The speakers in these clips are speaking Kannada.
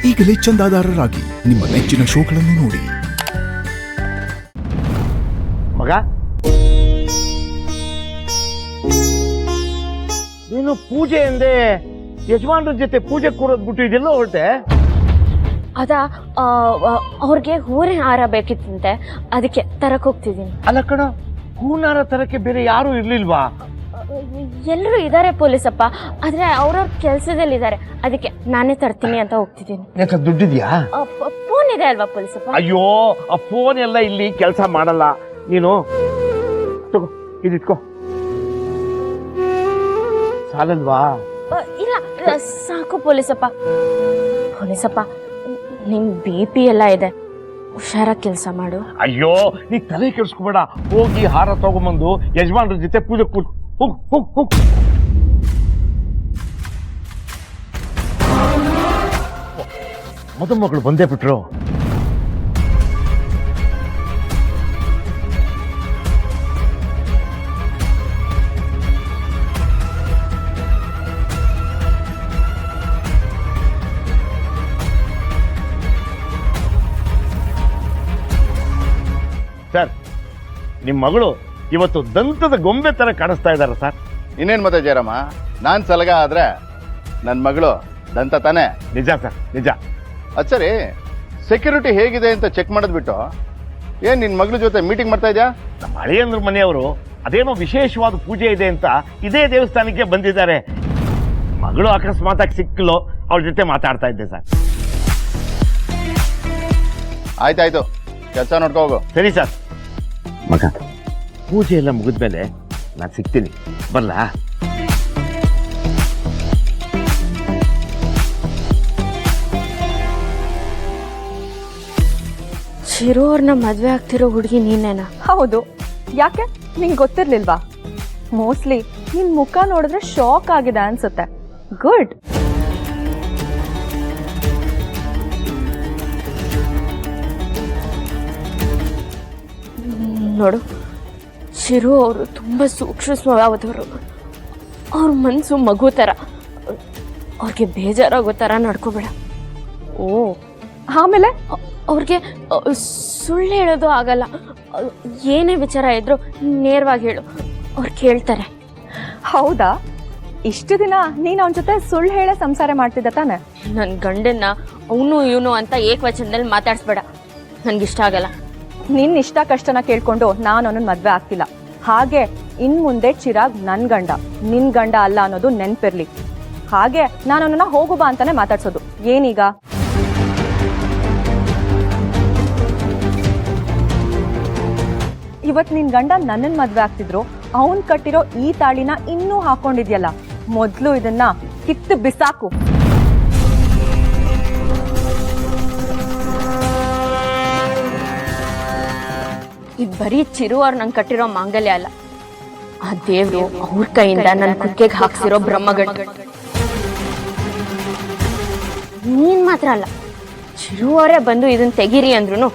ಈಗಲೇ ಚಂದಾದಾರರಾಗಿ ನಿಮ್ಮ ನೆಚ್ಚಿನ ಶೋಗಳನ್ನು ನೋಡಿ. ಮಗ, ನೀನು ಪೂಜೆ ಎಂದೇ ಯಜಮಾನ್ರ ಜೊತೆ ಪೂಜೆ ಕೂರೋದ್ ಬಿಟ್ಟು ಇದೆಲ್ಲ ಹೊರಟೆ? ಅವ್ರಿಗೆ ಹೂವಿನ ಹಾರ ಬೇಕಿತ್ತಂತೆ, ಅದಕ್ಕೆ ತರಕ್ ಹೋಗ್ತಿದ್ದೀನಿ. ಅಲ್ಲ ಕಣ, ಹೂನಾರ ತರಕ್ಕೆ ಬೇರೆ ಯಾರು ಇರ್ಲಿಲ್ವಾ? ಎಲ್ಲರೂ ಇದಾರೆ ಪೊಲೀಸಪ್ಪ, ಆದ್ರೆ ಅವ್ರವ್ರ ಕೆಲ್ಸದಲ್ಲಿದ್ದಾರೆ, ಅದಕ್ಕೆ ನಾನೇ ತರ್ತೀನಿ ಅಂತ ಹೋಗ್ತಿದ್ದೀನಿ. ಯಾಕೆ ದುಡ್ಡಿದ್ಯಾ? ಫೋನ್ ಇದೆ ಅಲ್ವಾ ಪೊಲೀಸಪ್ಪ? ಅಯ್ಯೋ, ಆ ಫೋನ್ ಎಲ್ಲ ಇಲ್ಲಿ ಕೆಲಸ ಮಾಡಲ್ಲ. ನೀನು ತಗೋ, ಇದಿಟ್ಕೋ. ಸಾಲಲ್ವಾ? ಇಲ್ಲ ಸಾಕು ಪೊಲೀಸಪ್ಪ. ಪೊಲೀಸಪ್ಪ, ನಿಮ್ BP ಎಲ್ಲ ಇದೆ, ಹುಷಾರಾಗಿ ಕೆಲಸ ಮಾಡು. ಅಯ್ಯೋ, ನೀ ತಲೆ ಕೆಡಿಸ್ಕೋಬೇಡ. ಹೋಗಿ ಹಾರ ತಗೊಂಬಂದು ಯಜಮಾನ್ರ ಜೊತೆ ಪೂಜೆ ಕೂತ್ ಹೋಗ್ ಹೋಗ್ ಹೋಗ್. ಮದುಮಗಳು ಬಂದೇ ಬಿಟ್ರು. ಸರ್, ನಿಮ್ಮ ಮಗಳು ಇವತ್ತು ದಂತದ ಗೊಂಬೆ ತರ ಕಾಣಿಸ್ತಾ ಇದ್ದಾರೆ ಸರ್. ಇನ್ನೇನು ಮತ್ತೆ ಜಯರಾಮ, ನಾನು ಸಲಗ ಆದ್ರೆ ನನ್ನ ಮಗಳು ದಂತ ತಾನೆ? ನಿಜ ಸರ್, ನಿಜ. ಅದು ಸರಿ, ಸೆಕ್ಯೂರಿಟಿ ಹೇಗಿದೆ ಅಂತ ಚೆಕ್ ಮಾಡೋದು ಬಿಟ್ಟು ಏನು ನಿನ್ನ ಮಗಳ ಜೊತೆ ಮೀಟಿಂಗ್ ಮಾಡ್ತಾ ಇದೆಯಾ? ನಮ್ಮ ಹಳೆಯಂದ್ರ ಮನೆಯವರು ಅದೇನೋ ವಿಶೇಷವಾದ ಪೂಜೆ ಇದೆ ಅಂತ ಇದೇ ದೇವಸ್ಥಾನಕ್ಕೆ ಬಂದಿದ್ದಾರೆ. ಮಗಳು ಅಕಸ್ಮಾತಾಗಿ ಸಿಕ್ಕಲು ಅವಳ ಜೊತೆ ಮಾತಾಡ್ತಾ ಇದ್ದೆ ಸರ್. ಆಯ್ತಾಯ್ತು, ಕೆಲಸ ನೋಡ್ಕೋ ಹೋಗು. ಸರಿ ಸರ್. ಮಗ, ಪೂಜೆ ಎಲ್ಲ ಮುಗಿದ್ಮೇಲೆ ನಾನು ಸಿಗ್ತೀನಿ, ಬರಲಾ? ಶಿರು ಅವ್ರನ್ನ ಮದ್ವೆ ಆಗ್ತಿರೋ ಹುಡುಗಿ ನೀನೇನಾ? ಹೌದು. ಯಾಕೆ, ನಿಂಗೆ ಗೊತ್ತಿರ್ಲಿಲ್ವಾ? ಮೋಸ್ಟ್ಲಿ ನಿನ್ ಮುಖ ನೋಡಿದ್ರೆ ಶಾಕ್ ಆಗಿದೆ ಅನ್ಸುತ್ತೆ. ಗುಡ್. ನೋಡು, ಶಿರು ಅವರು ತುಂಬಾ ಸೂಕ್ಷ್ಮ ಸ್ವಭಾವದವರು. ಅವ್ರ ಮನ್ಸು ಮಗು ಥರ, ಅವ್ರಿಗೆ ಬೇಜಾರಾಗೋ ಥರ ನಡ್ಕೋಬೇಡ. ಓ, ಆಮೇಲೆ ಅವ್ರಿಗೆ ಸುಳ್ಳು ಹೇಳೋದು ಆಗಲ್ಲ. ಏನೇ ವಿಚಾರ ಇದ್ರು ನೇರವಾಗಿ ಹೇಳು, ಅವ್ರು ಕೇಳ್ತಾರೆ. ಹೌದಾ? ಇಷ್ಟು ದಿನ ನೀನು ಅವನ ಜೊತೆ ಸುಳ್ಳು ಹೇಳೇ ಸಂಸಾರ ಮಾಡ್ತಿದ್ದ ತಾನೆ? ನನ್ನ ಗಂಡನ್ನ ಅವನು ಇವನು ಅಂತ ಏಕವಚನದಲ್ಲಿ ಮಾತಾಡಿಸ್ಬೇಡ, ನನ್ಗಿಷ್ಟ ಆಗಲ್ಲ. ನಿನ್ನ ಇಷ್ಟ ಕಷ್ಟನ ಕೇಳ್ಕೊಂಡು ನಾನು ಅವನನ್ನ ಮದ್ವೆ ಆಗ್ತಿಲ್ಲ. ಹಾಗೆ ಇನ್ ಮುಂದೆ ಚಿರಾಗ್ ನನ್ ಗಂಡ, ನಿನ್ ಗಂಡ ಅಲ್ಲ ಅನ್ನೋದು ನೆನ್ಪಿರ್ಲಿ. ಹಾಗೆ ನಾನು ಅವನನ್ನ ಹೋಗು ಬಾ ಅಂತಾನೆ ಮಾತಾಡ್ಸೋದು. ಏನೀಗ? ಇವತ್ ನಿನ್ ಗಂಡ ನನ್ನನ್ ಮದ್ವೆ ಆಗ್ತಿದ್ರು, ಅವನ್ ಕಟ್ಟಿರೋ ಈ ತಾಳಿನ ಇನ್ನೂ ಹಾಕೊಂಡಿದ್ಯಲ್ಲ, ಮೊದ್ಲು ಇದನ್ನ ಕಿತ್ತು ಬಿಸಾಕು. ಇದು ಬರೀ ಚಿರು ಅವ್ರು ನಂಗೆ ಕಟ್ಟಿರೋ ಮಾಂಗಲ್ಯ ಅಲ್ಲ, ಆ ದೇವ್ರು ಅವ್ರ ಕೈಯಿಂದ ನನ್ನ ಕುಕ್ಕೆಗೆ ಹಾಕ್ಸಿರೋ ಬ್ರಹ್ಮಗಂಡ. ನೀನ್ ಮಾತ್ರ ಅಲ್ಲ, ಚಿರು ಅವರೇ ಬಂದು ಇದನ್ನ ತೆಗೀರಿ ಅಂದ್ರು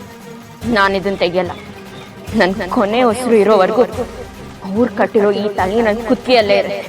ನಾನು ಇದನ್ನ ತೆಗಿಯಲ್ಲ. ನನ್ನ ಕೊನೆ ಉಸಿರು ಇರೋವರೆಗೂ ಅವ್ರು ಕಟ್ಟಿರೋ ಈ ತಾಳಿ ನನ್ನ ಕುತ್ತಿಗೆಯಲ್ಲೇ ಇರುತ್ತೆ.